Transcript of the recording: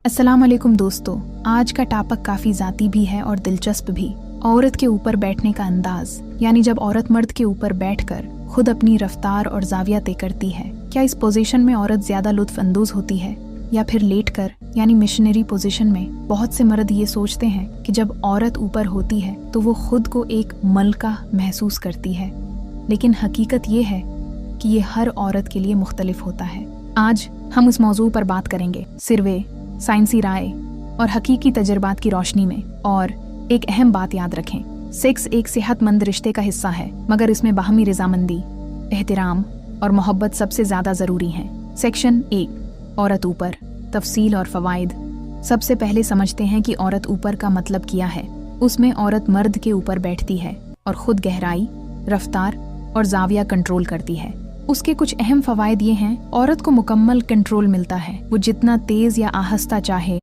अस्सलाम वालेकुम दोस्तों, आज का टॉपिक काफ़ी ज़ाती भी है और दिलचस्प भी। औरत के ऊपर बैठने का अंदाज, यानी जब औरत मर्द के ऊपर बैठकर खुद अपनी रफ्तार और जाविया तय करती है। क्या इस पोजीशन में औरत ज़्यादा लुत्फ अंदोज होती है या फिर लेटकर यानी मिशनरी पोजीशन में? बहुत से मर्द ये सोचते हैं कि जब औरत ऊपर होती है तो वो खुद को एक मलका महसूस करती है, लेकिन हकीकत ये है कि ये हर औरत के लिए मुख्तलिफ होता है। आज हम उस मौजू पर बात करेंगे, सर्वे, साइंसी राय और हकीकी तजर्बात की रोशनी में। और एक अहम बात याद रखें, सेक्स एक सेहतमंद रिश्ते का हिस्सा है, मगर इसमें बाहमी रजामंदी, एहतराम और मोहब्बत सबसे ज़्यादा ज़रूरी हैं। सेक्शन 1, औरत ऊपर, तफसील और फ़वाइद। सबसे पहले समझते हैं कि औरत ऊपर का मतलब क्या है। उसमें औरत मर्द के ऊपर बैठती है और ख़ुद गहराई, रफ्तार और जाविया कंट्रोल करती है। उसके कुछ अहम फ़वाइद ये हैं। औरत को मुकम्मल कंट्रोल मिलता है, वो जितना तेज़ या आहिस्ता चाहे